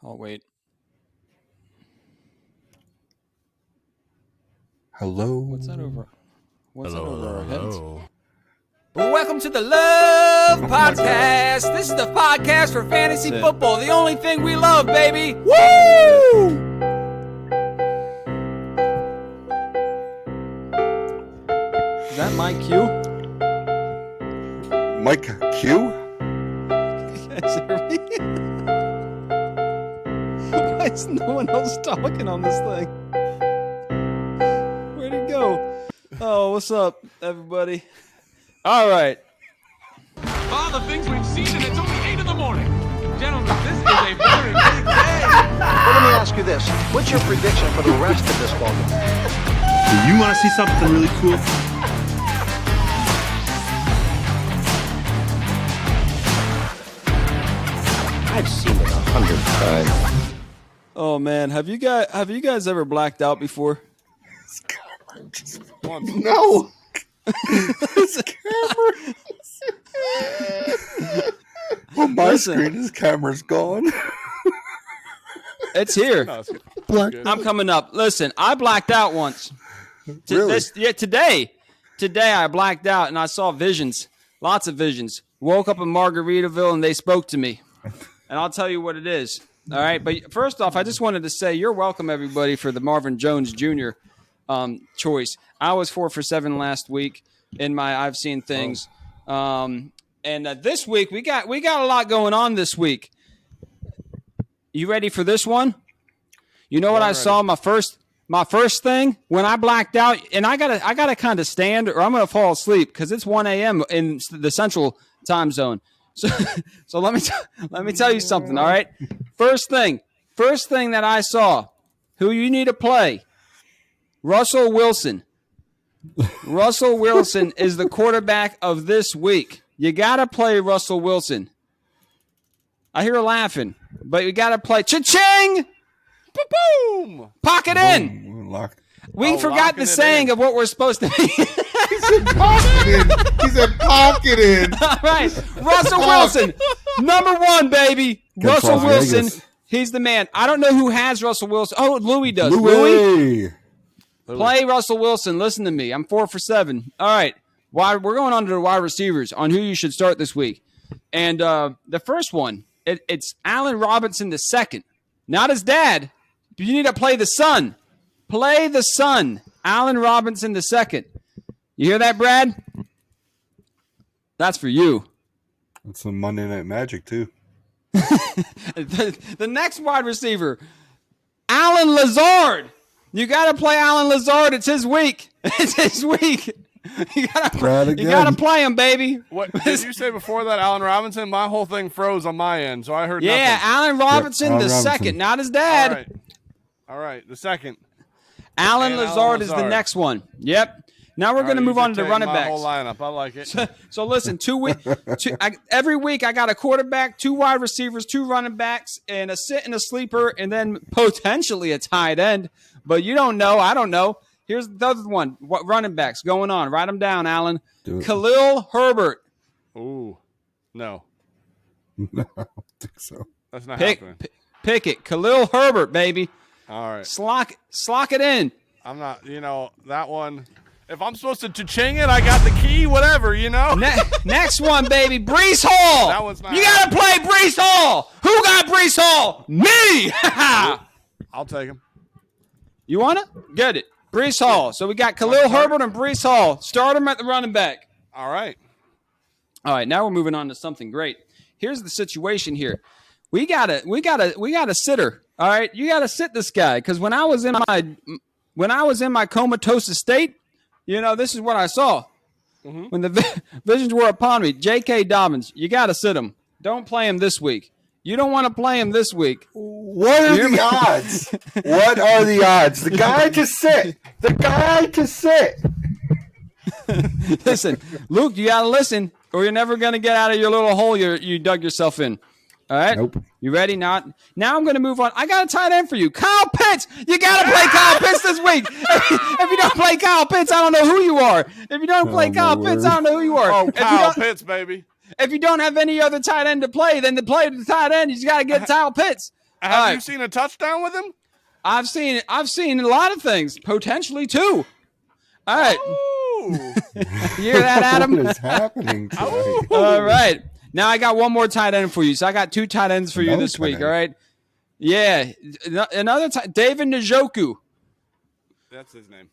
Oh, wait. Hello. What's that over? What's that over our heads? Hello. Well, welcome to the Love Podcast. This is the podcast for fantasy That's it. football. The only thing we love, baby. Woo! Is that Mike Q? Mike Q? Guys, hear me? Why is no one else talking on this thing? Where'd it go? Oh, what's up, everybody? All right. All the things we've seen, and it's only 8 in the morning. Gentlemen, this is a very big day. Well, let me ask you this. What's your prediction for the rest of this ballgame? You want to see something really cool? I've seen it 100 times. Oh man, have you guys ever blacked out before? No. On my Listen. screen, his camera's gone. It's here. No, it's good. Black. I'm coming up. Listen, I blacked out once. Really? Today I blacked out and I saw visions, lots of visions. Woke up in Margaritaville and they spoke to me. And I'll tell you what it is. All right. But first off, I just wanted to say you're welcome, everybody, for the Marvin Jones Jr. Choice. I was 4 for 7 last week in my I've seen things. And this week we got a lot going on this week. You ready for this one? You know what I saw my first thing when I blacked out, and I gotta kind of stand or I'm gonna fall asleep because it's 1 a.m. in the Central Time Zone. So let me tell you something. All right, first thing that I saw, who you need to play, Russell Wilson. Russell Wilson is the quarterback of this week. You gotta play Russell Wilson. I hear laughing, but you gotta play. Cha-ching! Boom! Pocket in. We're locked. We forgot the saying of what we're supposed to be. He said pocket in. He said pocket in. All right. Russell Wilson. Number 1, baby. Against Russell Las Wilson. Vegas. He's the man. I don't know who has Russell Wilson. Oh, Louis does. Louis. Play Russell Wilson. Listen to me. I'm 4 for 7. All right. We're going on to the wide receivers on who you should start this week. And the first one, it's Allen Robinson II. Not his dad. But you need to play the son. Play the son. Allen Robinson II. You hear that, Brad? That's for you. That's some Monday Night Magic, too. The next wide receiver, Alan Lazard. You got to play Alan Lazard. It's his week. It's his week. You Brad again. got to play him, baby. What did you say before that, Allen Robinson? My whole thing froze on my end, so I heard Yeah, nothing. Allen Robinson Allen the Robinson. second, not his dad. All right. The second. Alan And Lazard Alan is the Lazard. next one. Yep. Now we're going to move on to the running my backs. whole lineup. I like it. So listen, every week I got a quarterback, 2 wide receivers, 2 running backs, and a sit and a sleeper, and then potentially a tight end. But you don't know. I don't know. Here's the other one. What running backs going on? Write them down, Alan. Do it. Khalil Herbert. Ooh, no, No, I don't think so. that's not Pick happening. pick it. Khalil Herbert, baby. All right, Slock it in. I'm not. That one. If I'm supposed to cha-ching it, I got the key. Whatever, Next one, baby. Brees Hall. That one's not You got to play Brees Hall. Who got Brees Hall? Me. I'll take him. You want it? Get it. Brees Hall. So we got Khalil Herbert and Brees Hall. Start him at the running back. All right. All right, now we're moving on to something great. Here's the situation here. We got a sitter. All right, you got to sit this guy because when I was in my comatose state, this is what I saw. When the visions were upon me. J.K. Dobbins, you got to sit him. Don't play him this week. You don't want to play him this week. What are the odds? What are the odds? The guy to sit. The guy to sit. Listen, Luke, you got to listen or you're never going to get out of your little hole you dug yourself in. All right? Nope. You ready? Now I'm going to move on. I got a tight end for you. Kyle Pitts. You got to play Kyle Pitts this week. If you don't play Kyle Pitts, I don't know who you are. If you don't play Oh, Kyle my Pitts, word. I don't know who you are. Oh, If you Kyle don't- Pitts, baby. If you don't have any other tight end to play, then to play the tight end, you just got to get Kyle Pitts. right. you seen a touchdown with him? I've seen a lot of things, potentially two. All right. Ooh. You hear that, Adam? What is happening tonight? All right. Now I got one more tight end for you. So I got 2 tight ends for you Another this week. tight All right. Yeah. Another David Njoku. That's his name.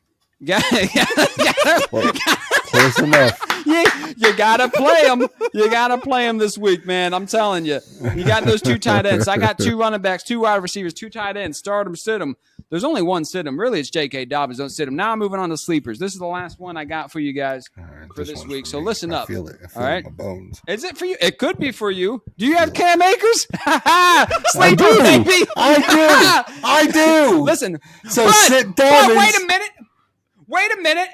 Well, close enough. You gotta play him. You gotta play him this week, man. I'm telling you. You got those 2 tight ends. I got 2 running backs, 2 wide receivers, 2 tight ends. Start them, sit them. There's only one sit them. Really, it's J.K. Dobbins. Don't sit him. Now I'm moving on to sleepers. This is the last one I got for you guys Right, for this one's week. for So me. listen up. I feel it. I feel All it right. in my bones. Is it for you? It could be for you. Do you have Cam Akers? Sleeper, do. baby. I do. Listen. So sit down But and- wait a minute. Wait a minute.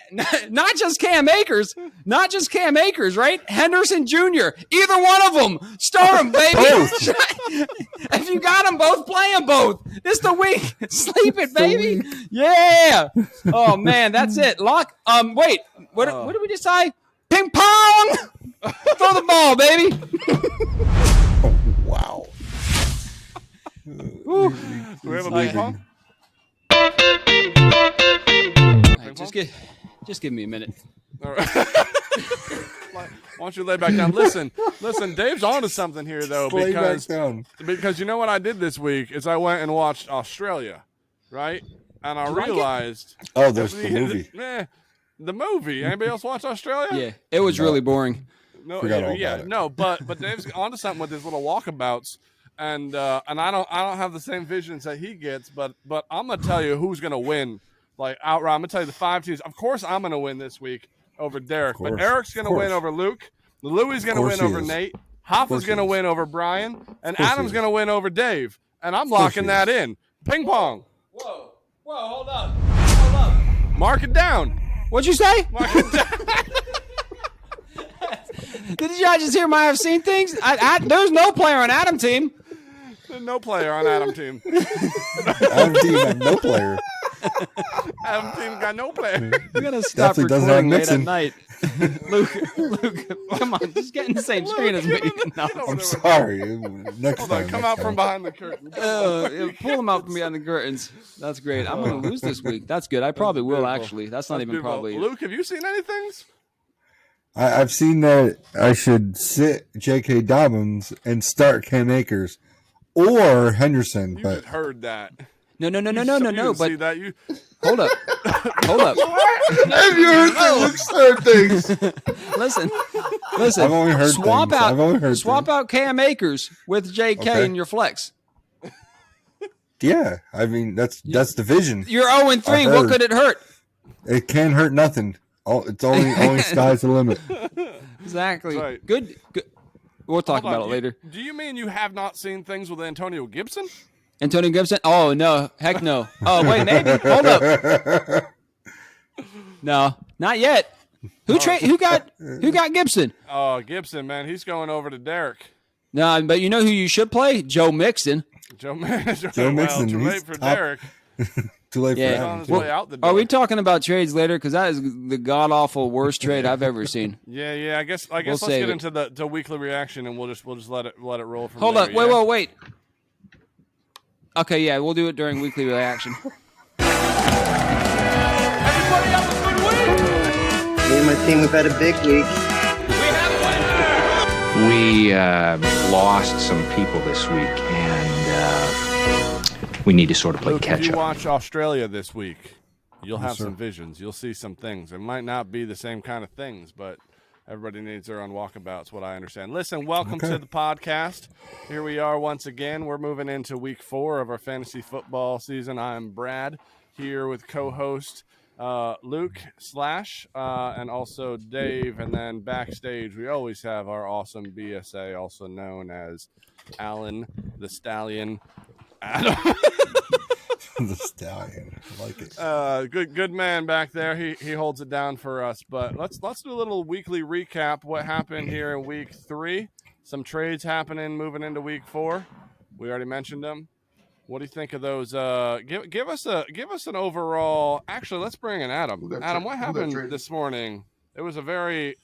Not just Cam Akers. Not just Cam Akers, right? Henderson Jr. Either one of them. Start them, baby. Both. If you got them both, play them both. This the week. Sleep it, the baby. week. Yeah. Oh, man. That's it. Lock. Wait. What did we decide? Ping pong. Throw the ball, baby. Wow. Ooh. Do we have a Like- ping pong? All right, just give me a minute. All right. Why don't you lay back down? Listen, Dave's onto something here though, Lay back because down. you know what I did this week is I went and watched Australia, right? And I you like it? realized Oh, there's the movie. The movie. Anybody else watch Australia? Yeah, it was really boring. No, Forgot all yeah, about it. no, but Dave's onto something with his little walkabouts, and I don't have the same visions that he gets, but I'm gonna tell you who's gonna win, like outright. I'm gonna tell you the 5 teams. Of course, I'm gonna win this week over Derek, but course, Eric's gonna of win course. over Luke. Louis gonna course win he over is. Nate. course Hoffa's he gonna is. win over Brian, and course he Adam's is. gonna win over Dave. And I'm course locking he that is. in. Ping pong. Whoa, hold up. Mark it down. What'd you say? Mark it down. Did y'all just hear my I've seen things? There's no player on Adam team. No player on Adam team. Adam team had no player. Adam team got no player. We gotta stop Definitely doesn't have recording late at Nixon. night. Luke, come on, just get in the same screen as me. No. I'm sorry. Next Hold time. on, come next out time. from behind the curtain. Pull them out from behind the curtains. That's great. I'm gonna lose this week. That's good. I probably will beautiful. actually. That's not That's even beautiful. probably. Luke, have you seen anything? I've seen that I should sit J.K. Dobbins and start Cam Akers or Henderson, You but just heard that. No. You didn't But see that. You hold up. have you heard the Luke start things? Listen. I've only heard swap things. out. I've only heard swap things. out Cam Akers with J.K. Okay. in your flex. Yeah, I mean that's the vision. You're 0-3. What heard. could it hurt? It can't hurt nothing. It's only sky's the limit. Exactly. That's right. Good. We'll talk Hold on, about it later. Do you mean you have not seen things with Antonio Gibson? Antonio Gibson? Oh no, heck no. Oh wait, maybe. Hold up. No, not yet. Who got Gibson? Oh, Gibson, man, he's going over to Derek. No, but you know who you should play? Joe Mixon. Joe Mixon. Mixon, Too he's late for top. Derek. Too late Yeah. for He's on Adam. his too. way out the door. Are we talking about trades later? Because that is the god awful worst trade I've ever seen. Yeah. I guess let's save get it. into the weekly reaction, and we'll just let it roll from Hold there. up. yeah? Wait. Okay, yeah, we'll do it during weekly reaction. Everybody have a good week. Me and my team have had a big week. We have a winner. We lost some people this week, and we need to sort of play Luke, if catch you up. watch Australia this week, you'll have sir. some visions. You'll see some things. It might not be the same kind of things, but everybody needs their own walkabouts, what I understand. Listen, welcome to the podcast. Here we are once again. We're moving into week 4 of our fantasy football season. I'm Brad, here with co-host Luke / and also Dave. And then backstage, we always have our awesome BSA, also known as Alan the Stallion. Adam. The stallion. I like it. Good man back there. He holds it down for us. But let's do a little weekly recap. What happened here in week 3? Some trades happening moving into week 4. We already mentioned them. What do you think of those? Give us an overall. Actually, let's bring in Adam. Adam, what happened this morning? It was a very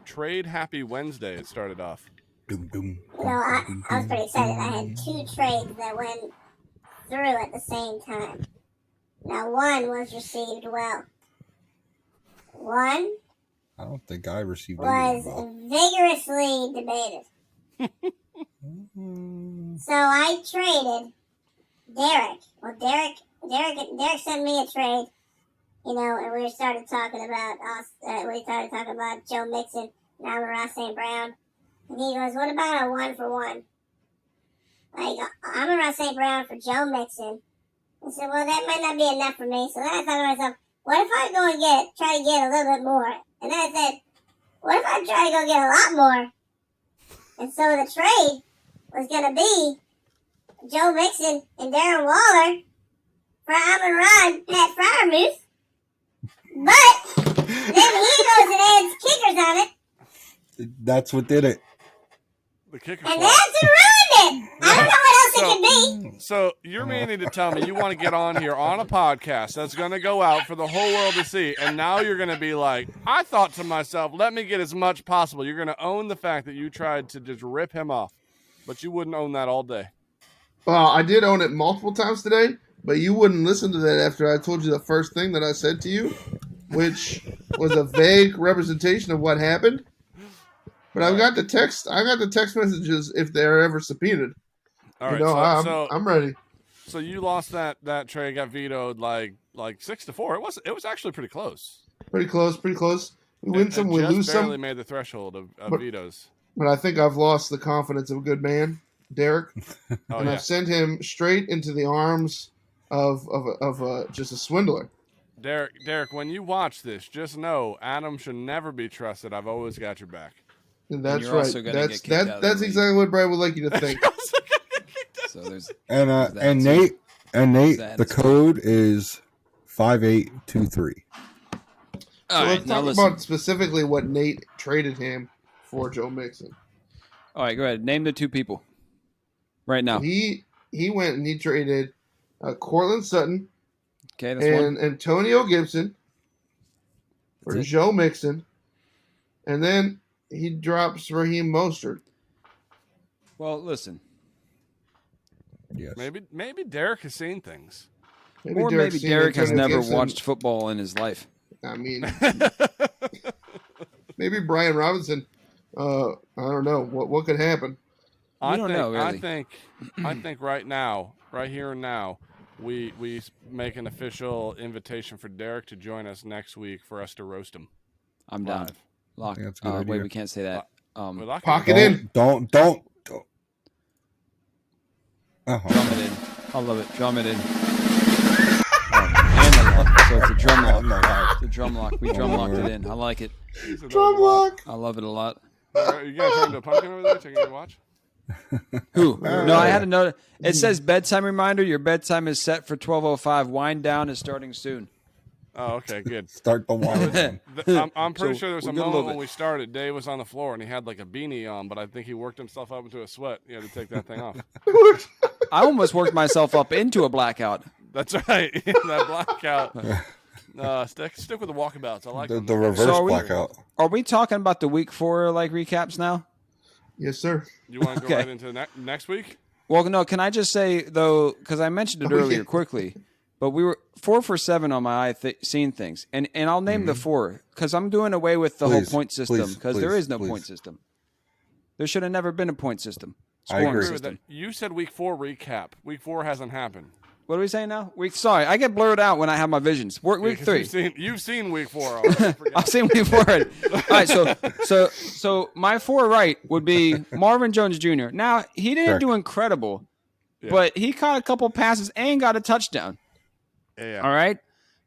trade happy Wednesday. It started off. Doom, doom, I was pretty excited. I had 2 trades that went through at the same time. Now, one was received well. One I don't think I received was anything. vigorously debated. So I traded Derek. Well, Derek sent me a trade, and we started talking about Joe Mixon and Amon-Ra St. Brown, and he goes, "What about a 1-for-1? Like Amon-Ra St. Brown for Joe Mixon?" I said, "Well, that might not be enough for me." So then I thought to myself, "What if I go and try to get a little bit more?" And then I said, "What if I try to go get a lot more?" And so the trade was going to be Joe Mixon and Darren Waller for Amon-Ra and Pat Freiermuth. But then he goes and adds kickers on it. That's what did it. The kicker And flop. that's what ruined it. I don't know what else it could be. So you're meaning to tell me you want to get on here on a podcast that's going to go out for the whole world to see, and now you're going to be like, I thought to myself, let me get as much possible. You're going to own the fact that you tried to just rip him off, but you wouldn't own that all day. Well, I did own it multiple times today, but you wouldn't listen to that after I told you the first thing that I said to you, which was a vague representation of what happened. But I got the text messages if they're ever subpoenaed. All right, I'm ready. So you lost that trade, got vetoed like 6-4. It was actually pretty close. Pretty close. We win some, we lose some. Barely made the threshold of vetoes. But I think I've lost the confidence of a good man, Derek, and I've sent him straight into the arms of just a swindler. Derek, when you watch this, just know Adam should never be trusted. I've always got your back. And that's you're right. also gonna get kicked out of the That's league. exactly what Brad would like you to think. So there's And that Nate, That the is code is 5823. all So right. let's Now talk listen. about specifically what Nate traded him for Joe Mixon. All right, go ahead. Name the 2 people right now. He went and he traded Cortland Sutton Okay, that's and one. Antonio Gibson for That's it. Joe Mixon, and then he drops Raheem Mostert. Well, listen. Yes. Maybe Derek has seen things. Or Derek's maybe seen Derek has Antonio never Gibson. watched football in his life. I mean, maybe Brian Robinson. I don't know what could happen. I don't think, know, really. I think right now, right here and now, we make an official invitation for Derek to join us next week for us to roast him. I'm down. Live. Lock. Yeah, that's a good Wait, idea. we can't say that. We're locking Pocket it. in. Don't. Uh-huh. Drum it in. I love it. Drum it in. And the lock. So it's a drum lock. It's a drum lock. We drum locked it in. I like it. Drum lock. I love it a lot. You gonna turn into a pumpkin over there? Taking your watch? Who? No, I had a note. It says bedtime reminder. Your bedtime is set for 12:05. Wind down is starting soon. Oh, okay, good. Start the wine. I'm pretty So sure there was a we're gonna moment love when it. we started. Dave was on the floor and he had like a beanie on, but I think he worked himself up into a sweat. He had to take that thing off. I almost worked myself up into a blackout. That's right. That blackout. Stick with the walkabouts. I like the them. reverse So are we- blackout. Are we talking about the week 4 recaps now? Yes, sir. You want to go Okay. right into next week? Well, no. Can I just say though, because I mentioned it earlier quickly, but we were 4 for 7 on my seen things, and I'll name the 4 because I'm doing away with the whole Please, point system please, because there please, is no please. point system. There should have never been a point system. I Scoring agree. Agree with system. that. You said week 4 recap. Week 4 hasn't happened. What are we saying now? Sorry, I get blurred out when I have my visions. Week 3. You've seen week 4 already. I've seen week 4 already. All right, so my 4 right would be Marvin Jones Jr. Now he didn't Correct. do incredible, Yeah. but he caught a couple passes and got a touchdown. Yeah. All right,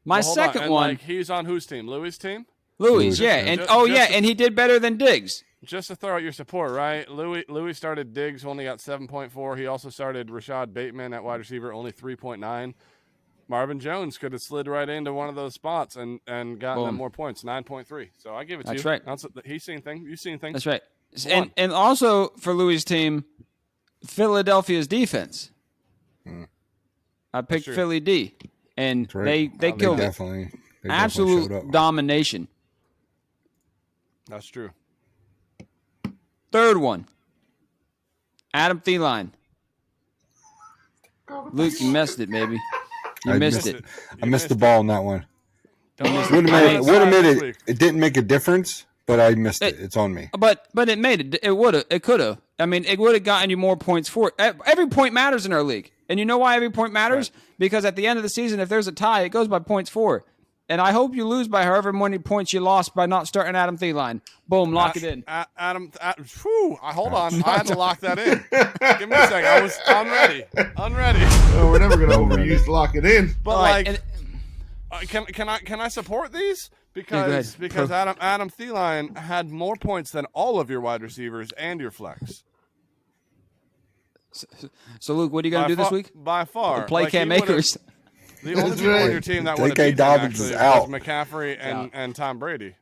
my Well, hold on. second And, one, like, he's on whose team? Louis' team? Louis. Yeah, and and he did better than Diggs. Just to throw out your support, right? Louis started Diggs, who only got 7.4. He also started Rashad Bateman at wide receiver, only 3.9. Marvin Jones could have slid right into one of those spots and gotten them Boom. more points, 9.3. So I give it to That's you. right. He's seen things. You've seen things. That's right. One. And also for Louis' team, Philadelphia's defense. I picked true. Philly D, and That's right. they killed it. Definitely showed up. Absolute domination. That's true. Third one, Adam Thielen. Luke, you missed it, baby. You I missed it. I missed the ball on that one. Don't let Would me have down made this it. week. It didn't make a difference, but I missed it. It's on me. But it made it. It would have. It could have. I mean, it would have gotten you more points for it. Every point matters in our league. And you know why every point matters? Right. Because at the end of the season, if there's a tie, it goes by points for. And I hope you lose by however many points you lost by not starting Adam Thielen. Boom, lock it in. Adam, hold on. I had to lock that in. Give me a second. I was unready. No, we're never going to overuse lock it in. But All right, can I support these? Yeah, go ahead. Because Adam Thielen had more points than all of your wide receivers and your flex. So, Luke, what are you going to do this week? By far. Play Like, he Cam would've- Akers. The only That's people on right. your team that J.K. would have beat them Dobbins actually is out. was McCaffrey and Tom Brady.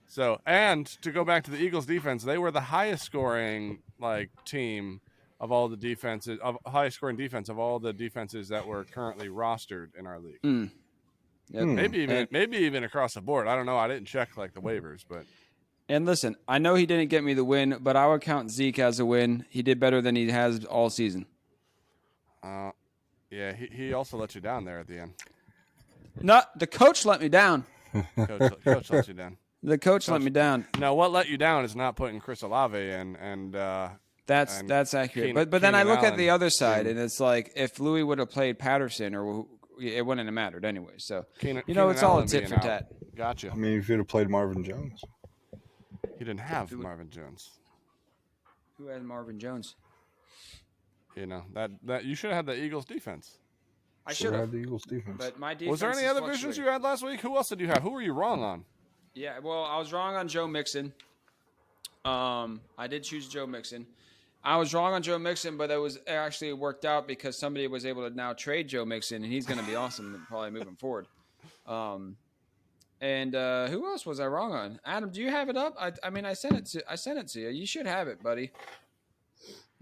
So, and to go back to the Eagles defense, they were the highest scoring team of all the defenses, highest scoring defense of all the defenses that were currently rostered in our league. Yep. Maybe even across the board. I don't know. I didn't check the waivers, but And listen, I know he didn't get me the win, but I would count Zeke as a win. He did better than he has all season. yeah, he also let you down there at the end. No, the coach let me down. Coach let you down. The coach let me down. No, what let you down is not putting Chris Olave in, and That's accurate. Keenan- But then I Keenan look at Allen. the other side, and it's like if Louis would have played Patterson, it wouldn't have mattered anyway. So Keenan it's all a Allen tit being for out. tat. Gotcha. I mean, if you'd have played Marvin Jones. He didn't have Marvin Jones. Who had Marvin Jones? You know that you should have had the Eagles defense. I should have, the Eagles defense. but my defense. Was there any is other visions fluctuating. you had last week? Who else did you have? Who were you wrong on? Yeah, well, I was wrong on Joe Mixon. I did choose Joe Mixon. I was wrong on Joe Mixon, but it actually worked out because somebody was able to now trade Joe Mixon, and he's going to be awesome probably moving forward. And who else was I wrong on? Adam, do you have it up? I mean, I sent it to you. You should have it, buddy.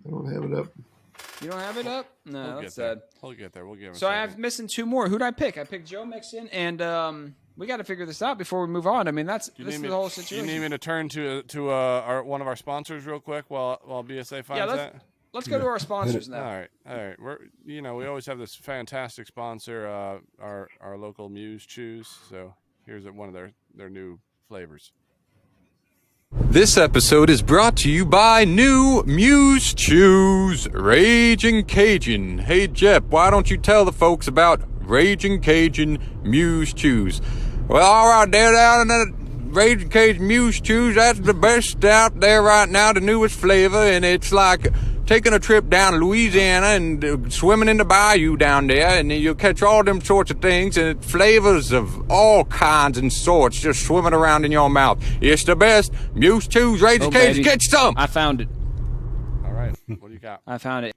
I don't have it up. You don't have it up? No, We'll that's get there. sad. We'll get there. We'll give him. So I have missing two more. Who'd I pick? I picked Joe Mixon, and we got to figure this out before we move on. I mean, this is the whole situation. You need me to turn to one of our sponsors real quick while BSA finds that? Let's go to our sponsors now. All right. We always have this fantastic sponsor, our local Muse Chews. So here's one of their new flavors. This episode is brought to you by new Muse Chews Raging Cajun. Hey Jep, why don't you tell the folks about Raging Cajun Muse Chews? Well, all right, they're down in the Raging Cajun Muse Chews. That's the best out there right now, the newest flavor, and it's like taking a trip down to Louisiana and swimming in the bayou down there, and you'll catch all them sorts of things, and flavors of all kinds and sorts just swimming around in your mouth. It's the best. Muse Chews Raging Cajun. Baby. Get some! I found it. All right. What do you got? I found it.